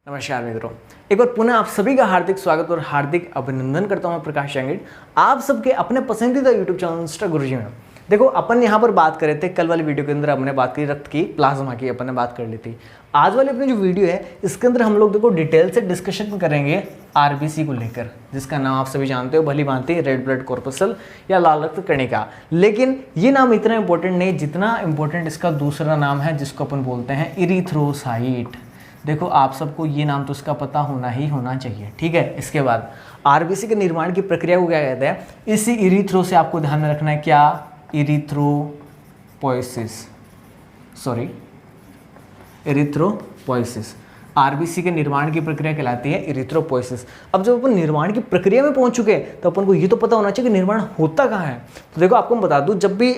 नमस्कार मित्रों, एक बार पुनः आप सभी का हार्दिक स्वागत और हार्दिक अभिनंदन करता हूं मैं प्रकाश जांगिड, आप सबके अपने पसंदीदा यूट्यूब चैनल इंस्टा गुरुजी में। देखो, अपन यहाँ पर बात कर रहे थे, कल वाली वीडियो के अंदर हमने बात की रक्त की प्लाज्मा की, अपन ने बात कर ली थी। आज वाली अपनी जो वीडियो है इसके अंदर हम लोग देखो डिटेल से डिस्कशन करेंगे आरबीसी को लेकर, जिसका नाम आप सभी जानते हो भली भांति रेड ब्लड कॉर्पसल या लाल रक्त कणिका। लेकिन ये नाम इतना इंपॉर्टेंट नहीं जितना इंपॉर्टेंट इसका दूसरा नाम है, जिसको अपन बोलते हैं इरिथ्रोसाइट। देखो, आप सबको ये नाम तो इसका पता होना ही होना चाहिए, ठीक है। इसके बाद आरबीसी के निर्माण की प्रक्रिया को क्या कहते हैं, इसी इरिथ्रो से आपको ध्यान में रखना है, क्या इरिथ्रोपोइसिस। आरबीसी के निर्माण की प्रक्रिया कहलाती है इरिथ्रोपोइसिस। अब जब अपन निर्माण की प्रक्रिया में पहुंच चुके हैं तो अपन को ये तो पता होना चाहिए कि निर्माण होता कहाँ है। तो देखो, आपको मैं बता दूं, जब भी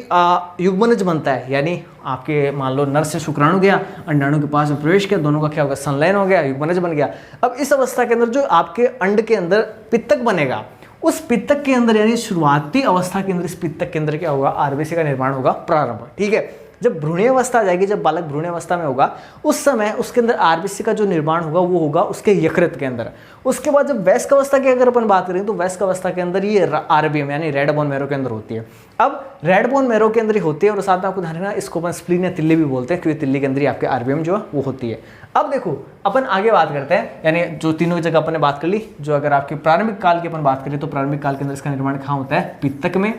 युग्मनज बनता है, यानी आपके मान लो नर से शुक्राणु गया, अंडाणु के पास में प्रवेश किया, दोनों का क्या होगा, संलयन हो गया, युग्मनज बन गया। अब इस अवस्था के अंदर जो आपके अंड के अंदर पित्तक बनेगा, उस पित्तक के अंदर यानी शुरुआती अवस्था के अंदर इस पित्तक के अंदर क्या होगा, आरबीसी का निर्माण होगा प्रारंभ, ठीक है। जब भ्रूणीय अवस्था आ जाएगी, जब बालक भ्रूणीय अवस्था में होगा, उस समय उसके अंदर आरबीसी का जो निर्माण होगा वो होगा उसके यकृत के अंदर। उसके बाद जब वयस्क अवस्था की अगर अपन बात करें तो वयस्क अवस्था के अंदर ये आरबीएम यानी रेड बोन मैरो के अंदर होती है। अब रेड बोन मैरो के अंदर ही होती है, और साथ में आपको ध्यान रखना इसको अपन स्प्लीन या तिल्ली भी बोलते हैं, क्योंकि तिल्ली के अंदर ही आपके आरबीएम जो है वो होती है। अब देखो, अपन आगे बात करते हैं, यानी जो तीनों जगह अपन ने बात कर ली। जो अगर आपके प्रारंभिक काल की अपन बात करें तो प्रारंभिक काल के अंदर इसका निर्माण कहाँ होता है, पित्तक में।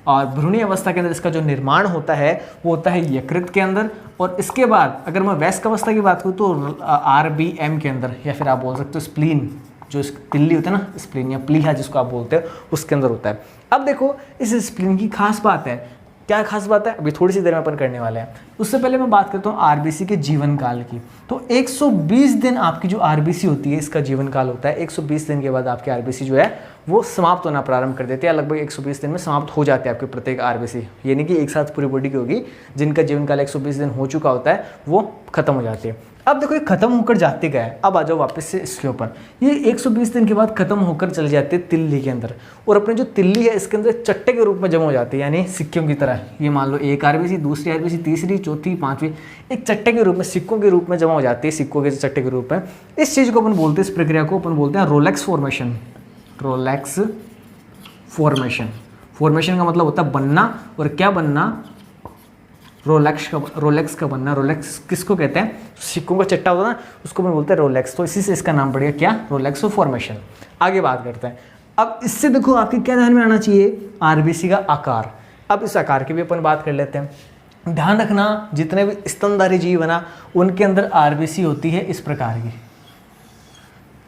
और भ्रूणीय अवस्था के अंदर इसका जो निर्माण होता है वो होता है यकृत के अंदर। और इसके बाद अगर मैं वयस्क अवस्था की बात करूँ तो आरबीएम के अंदर, या फिर आप बोल सकते हो स्प्लीन, जो तिल्ली होता है ना, स्प्लीन या प्लीहा जिसको आप बोलते हैं, उसके अंदर होता है। अब देखो, इस स्प्लीन की खास बात है, क्या खास बात है, अभी थोड़ी सी देर में अपन करने वाले हैं। उससे पहले मैं बात करता हूँ आरबीसी के जीवन काल की। तो 120 दिन आपकी जो आरबीसी होती है इसका जीवन काल होता है। 120 दिन के बाद आपकी आरबीसी जो है वो समाप्त होना प्रारंभ कर देते हैं। लगभग 120 दिन में समाप्त हो जाते हैं आपके प्रत्येक आरबीसी, ये नहीं कि एक साथ पूरी बॉडी की होगी। जिनका जीवन काल 120 दिन हो चुका होता है वो खत्म हो जाती है। अब देखो, ये खत्म होकर जाती क्या है। अब आ जाओ वापस से इसके ऊपर। ये 120 दिन के बाद खत्म होकर चले जाते हैं तिल्ली के अंदर, और अपनी जो तिल्ली है इसके अंदर चट्टे के रूप में जमा हो जाती है, यानी सिक्कों की तरह। ये मान लो एक आरबीसी, दूसरी आरबीसी, तीसरी, चौथी, पांचवी, एक चट्टे के रूप में, सिक्कों के रूप में जमा हो जाती है, सिक्कों के चट्टे के रूप में। इस चीज़ को अपन बोलते हैं, इस प्रक्रिया को अपन बोलते हैं रोलेक्स फॉर्मेशन। रोलेक्स फॉर्मेशन का मतलब होता है बनना, और क्या बनना, रोलेक्स का बनना। रोलेक्स किसको कहते हैं, सिक्कों का चट्टा होता है ना, उसको अपन बोलते हैं रोलेक्स। तो इसी से इसका नाम पड़ गया क्या, रोलेक्स फॉर्मेशन। आगे बात करते हैं। अब इससे देखो आपके क्या ध्यान में आना चाहिए, आरबीसी का आकार। अब इस आकार की भी अपन बात कर लेते हैं। ध्यान रखना, जितने भी स्तनधारी जीव है ना, उनके अंदर आरबीसी होती है इस प्रकार की।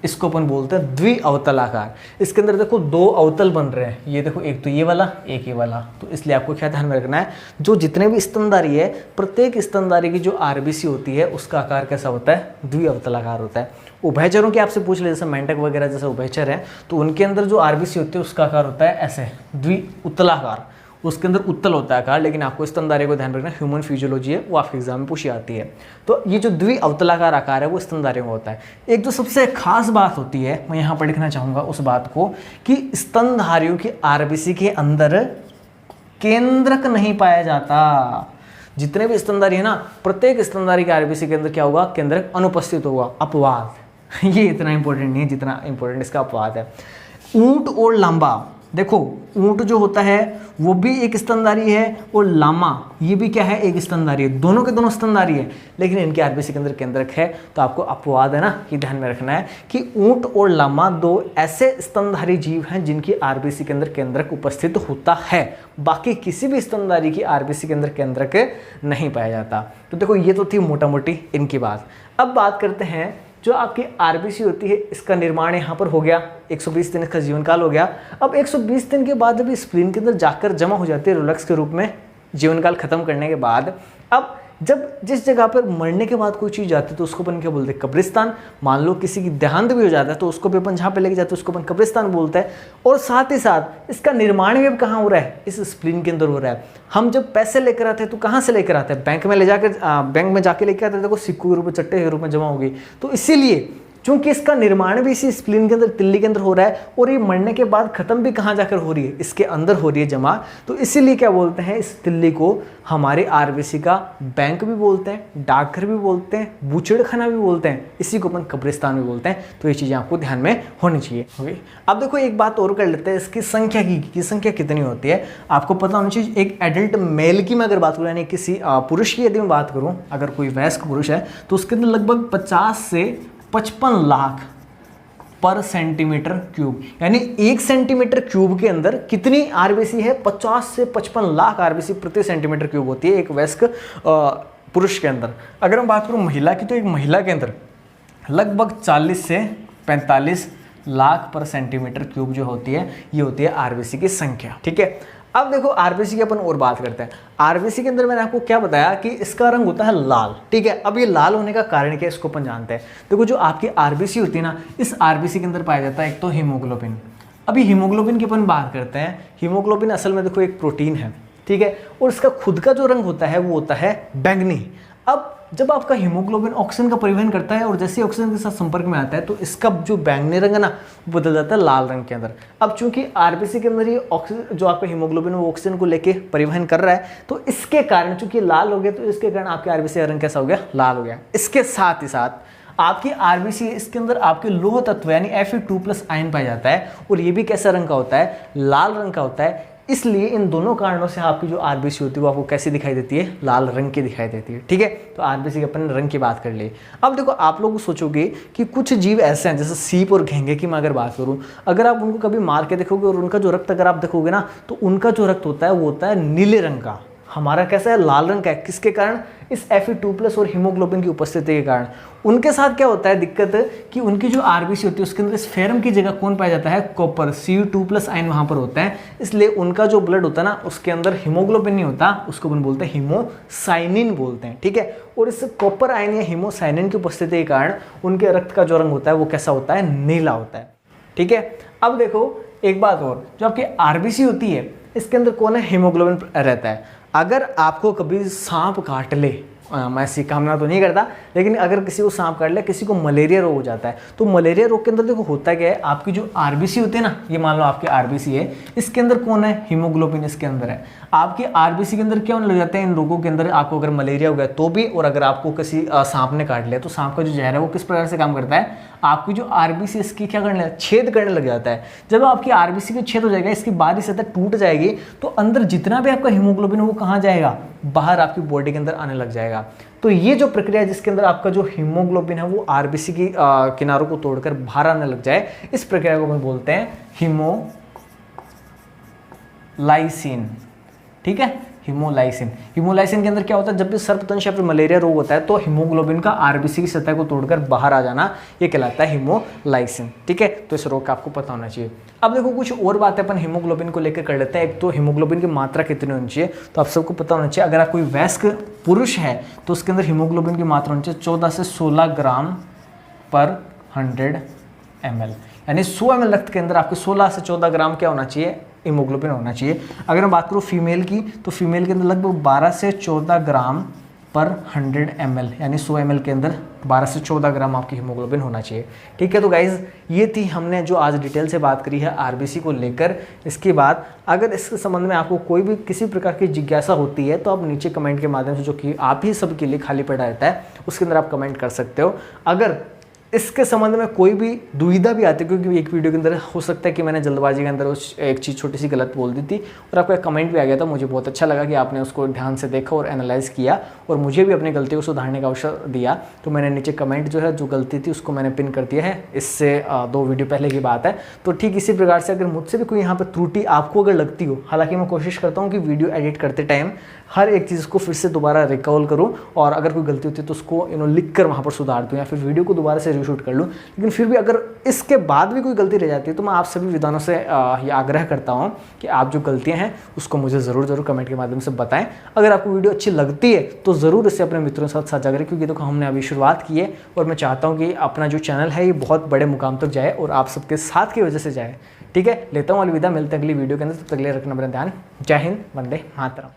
इसको अपन बोलते हैं द्विअवतल आकार। इसके अंदर देखो दो अवतल बन रहे हैं, ये देखो, एक तो ये वाला, एक ये वाला। तो इसलिए आपको क्या ध्यान में रखना है, जो जितने भी स्तनधारी है, प्रत्येक स्तनधारी की जो आरबीसी होती है उसका आकार कैसा होता है, द्विअवतल आकार होता है। उभयचरों की आपसे पूछ ले, जैसे मेंढक वगैरह जैसे उभयचर है, तो उनके अंदर जो आरबीसी होती है उसका आकार होता है ऐसे द्विउतलाकार, उसके अंदर उत्तल होता है आकार। लेकिन आपको स्तनधारी को ध्यान रखना, ह्यूमन फिजियोलॉजी है वो आपके एग्जाम में पूछी आती है। तो ये जो द्विअवतलाकार आकार है वो स्तनधारियों में होता है। एक जो सबसे खास बात होती है, मैं यहाँ पर लिखना चाहूँगा उस बात को, कि स्तनधारियों की आरबीसी के अंदर केंद्रक नहीं पाया जाता। जितने भी स्तनधारी है ना, प्रत्येक स्तनधारी की आरबीसी के अंदर क्या होगा, केंद्रक अनुपस्थित होगा। अपवाद ये इतना इंपॉर्टेंट नहीं है जितना इंपॉर्टेंट इसका अपवाद है। ऊंट और लांबा, देखो ऊंट जो होता है वो भी एक स्तनधारी है, और लामा ये भी क्या है, एक स्तनधारी है। दोनों के दोनों स्तनधारी है, लेकिन इनके आरबीसी के अंदर केंद्रक है। तो आपको अपवाद है ना, ये ध्यान में रखना है कि ऊंट और लामा दो ऐसे स्तनधारी जीव हैं जिनकी आरबीसी के अंदर केंद्रक उपस्थित होता है। बाकी किसी भी स्तनधारी की आरबीसी के अंदर केंद्रक नहीं पाया जाता। तो देखो, ये तो थी मोटा मोटी इनकी बात। अब बात करते हैं जो आपकी आरबीसी होती है, इसका निर्माण यहाँ पर हो गया, 120 दिन इसका जीवन काल हो गया। अब 120 दिन के बाद जब स्प्लीन के अंदर जाकर जमा हो जाती है रोलेक्स के रूप में, जीवन काल खत्म करने के बाद, अब जब जिस जगह पर मरने के बाद कोई चीज़ जाती है तो उसको अपन क्या बोलते हैं, कब्रिस्तान। मान लो किसी की देहांत भी हो जाता है तो उसको भी अपन जहाँ पे लेके जाते हैं उसको अपन कब्रिस्तान बोलते हैं। और साथ ही साथ इसका निर्माण भी अब कहाँ हो रहा है, इस स्प्लीन के अंदर हो रहा है। हम जब पैसे लेकर आते हैं तो कहाँ से लेकर आते हैं, बैंक में ले जाकर, बैंक में जाके लेकर आते हैं, देखो सिक्कों के रूप में, चट्टे के रूप में जमा होगी। तो इसीलिए चूंकि इसका निर्माण भी इसी स्प्लीन के अंदर, तिल्ली के अंदर हो रहा है, और ये मरने के बाद खत्म भी कहाँ जाकर हो रही है, इसके अंदर हो रही है जमा। तो इसीलिए क्या बोलते हैं, इस तिल्ली को हमारे आरबीसी का बैंक भी बोलते हैं, डाकघर भी बोलते हैं, बूचड़खाना भी बोलते हैं, इसी को अपन कब्रिस्तान भी बोलते हैं। तो ये चीज़ें आपको ध्यान में होनी चाहिए। ओके, अब देखो एक बात और कर लेते हैं, इसकी संख्या की संख्या कितनी होती है आपको पता होनी चाहिए। एक एडल्ट मेल की मैं अगर बात करूँ, यानी किसी पुरुष की यदि मैं बात करूँ, अगर कोई वयस्क पुरुष है तो उसके अंदर लगभग 50 से 55 लाख पर सेंटीमीटर क्यूब, यानी 1 सेंटीमीटर क्यूब के अंदर कितनी आरबीसी है, 50 से 55 लाख आरबीसी प्रति सेंटीमीटर क्यूब होती है एक वयस्क पुरुष के अंदर। अगर मैं बात करूं महिला की, तो एक महिला के अंदर लगभग 40 से 45 लाख पर सेंटीमीटर क्यूब जो होती है, ये होती है आरबीसी की संख्या। ठीक है, अब देखो आरबीसी की अपन और बात करते हैं। आरबीसी के अंदर मैंने आपको क्या बताया कि इसका रंग होता है लाल। ठीक है, अब ये लाल होने का कारण क्या है, इसको अपन जानते हैं। देखो जो आपकी आरबीसी होती है ना, इस आरबीसी के अंदर पाया जाता है एक तो हीमोग्लोबिन। अभी हीमोग्लोबिन की अपन बात करते हैं। हीमोग्लोबिन असल में देखो एक प्रोटीन है, ठीक है, और इसका खुद का जो रंग होता है वो होता है बैंगनी। अब जब आपका हीमोग्लोबिन ऑक्सीजन का परिवहन करता है और जैसे ऑक्सीजन के साथ संपर्क में आता है तो इसका जो बैंगनी रंग है ना बदल जाता है लाल रंग के अंदर। अब चूंकि आरबीसी के अंदर ये ऑक्सीजन जो आपका हीमोग्लोबिन वो ऑक्सीजन को लेके परिवहन कर रहा है, तो इसके कारण चूंकि लाल हो गया, तो इसके कारण आपके आरबीसी का रंग कैसा हो गया, लाल हो गया। इसके साथ ही साथ आपकी आरबीसी इसके अंदर आपके लोह तत्व यानी Fe2+ आयन पाया जाता है, और ये भी कैसा रंग का होता है, लाल रंग का होता है। इसलिए इन दोनों कारणों से आपकी जो आरबीसी होती है वो आपको कैसी दिखाई देती है, लाल रंग की दिखाई देती है। ठीक है, तो आरबीसी के अपन रंग की बात कर ली। अब देखो आप लोग सोचोगे कि कुछ जीव ऐसे हैं, जैसे सीप और घेंगे की मैं अगर बात करूं, अगर आप उनको कभी मार के देखोगे और उनका जो रक्त अगर आप देखोगे ना, तो उनका जो रक्त होता है वो होता है नीले रंग का। हमारा कैसा है, लाल रंग का है। किसके कारण, इस Fe2+ और हीमोग्लोबिन की उपस्थिति के कारण। उनके साथ क्या होता है दिक्कत, कि उनकी जो आरबीसी होती है उसके अंदर स्फेरम की जगह कौन पाया जाता है, कॉपर, Cu2+ आयन वहां पर होता है। इसलिए उनका जो ब्लड होता है ना उसके अंदर हीमोग्लोबिन नहीं होता, उसको अपन बोलते हैं हीमोसाइनिन बोलते हैं। ठीक है, और इस कॉपर आयन या हीमोसाइनिन की उपस्थिति के कारण उनके रक्त का जो रंग होता है वो कैसा होता है, नीला होता है। ठीक है, अब देखो एक बात और, जो आपकी आरबीसी होती है इसके अंदर कौन है, हीमोग्लोबिन रहता है। अगर आपको कभी सांप काट ले, मैं ऐसी कामना तो नहीं करता, लेकिन अगर किसी को सांप काट ले, किसी को मलेरिया रोग हो जाता है, तो मलेरिया रोग के अंदर देखो होता क्या है, आपकी जो आरबीसी होती है ना, ये मान लो आपकी आरबीसी है, इसके अंदर कौन है, हीमोग्लोबिन इसके अंदर है। आपकी आरबीसी के अंदर क्या होने लग जाता है, इन लोगों के अंदर आपको अगर मलेरिया हो गया तो भी, और अगर आपको किसी सांप ने काट लिया तो सांप का जो जहर है वो किस प्रकार से काम करता है, आपकी जो आरबीसी इसकी क्या करने, छेद करने लग जाता है। जब आपकी आरबीसी का छेद हो जाएगा, इसकी बाहरी सतह टूट जाएगी, तो अंदर जितना भी आपका हीमोग्लोबिन है वो कहाँ जाएगा, बाहर आपकी बॉडी के अंदर आने लग जाएगा। तो ये जो प्रक्रिया है जिसके अंदर आपका जो हीमोग्लोबिन है वो आरबीसी की किनारों को तोड़कर बाहर आने लग जाए, इस प्रक्रिया को हम बोलते हैं हीमोलाइसिन। ठीक है, हीमोलाइसिन। हीमोलाइसिन के अंदर क्या होता है, जब भी सर्पदंश या फिर मलेरिया रोग होता है तो हीमोग्लोबिन का आरबीसी की सतह को तोड़कर बाहर आ जाना, ये कहलाता है हीमोलाइसिन। ठीक है, तो इस रोग का आपको पता होना चाहिए। अब देखो कुछ और बातें अपन हीमोग्लोबिन को लेकर कर लेते हैं। एक तो हीमोग्लोबिन की मात्रा कितनी होनी चाहिए, तो आप सबको पता होना चाहिए। अगर आप कोई वयस्क पुरुष है तो उसके अंदर हीमोग्लोबिन की मात्रा होनी चाहिए 14 से 16 ग्राम पर 100 ml, यानी 100 ml रक्त के अंदर आपके 16 से 14 ग्राम क्या होना चाहिए, हीमोग्लोबिन होना चाहिए। अगर मैं बात करूँ फीमेल की, तो फीमेल के अंदर लगभग 12 से 14 ग्राम पर 100 ml, यानी 100 ml के अंदर 12 से 14 ग्राम आपकी हीमोग्लोबिन होना चाहिए। ठीक है, तो गाइज ये थी हमने जो आज डिटेल से बात करी है आरबीसी को लेकर। इसके बाद अगर इसके संबंध में आपको कोई भी किसी प्रकार की जिज्ञासा होती है तो आप नीचे कमेंट के माध्यम से, जो कि आप ही सबके लिए खाली पड़ा रहता है, उसके अंदर आप कमेंट कर सकते हो। अगर इसके संबंध में कोई भी दुविधा भी आती है, क्योंकि एक वीडियो के अंदर हो सकता है कि मैंने जल्दबाजी के अंदर उस एक चीज़ छोटी सी गलत बोल दी थी और आपका एक कमेंट भी आ गया था। मुझे बहुत अच्छा लगा कि आपने उसको ध्यान से देखा और एनालाइज किया और मुझे भी अपनी गलती को सुधारने का अवसर दिया। तो मैंने नीचे कमेंट जो है, जो गलती थी उसको मैंने पिन कर दिया है। इससे 2 वीडियो पहले की बात है। तो ठीक इसी प्रकार से अगर मुझसे भी कोई यहाँ पर त्रुटि आपको अगर लगती हो, हालांकि मैं कोशिश करता हूँ कि वीडियो एडिट करते टाइम हर एक चीज़ को फिर से दोबारा रिकॉल करूँ, और अगर कोई गलती होती है तो उसको लिख कर वहाँ पर सुधार दूँ या फिर वीडियो को दोबारा से रीशूट कर लूँ। लेकिन फिर भी अगर इसके बाद भी कोई गलती रह जाती है तो मैं आप सभी विद्वानों से ये आग्रह करता हूँ कि आप जो गलतियाँ हैं उसको मुझे ज़रूर कमेंट के माध्यम से बताएं। अगर आपको वीडियो अच्छी लगती है तो ज़रूर इसे अपने मित्रों के साथ साझा करें, क्योंकि देखो हमने अभी शुरुआत की है और मैं चाहता हूँ कि अपना जो चैनल है ये बहुत बड़े मुकाम तक जाए और आप सबके साथ की वजह से जाए। ठीक है, लेता हूँ अलविदा, मिलते हैं अगली वीडियो के अंदर। तब तक के लिए रखना मेरा ध्यान। जय हिंद, वंदे मातरम।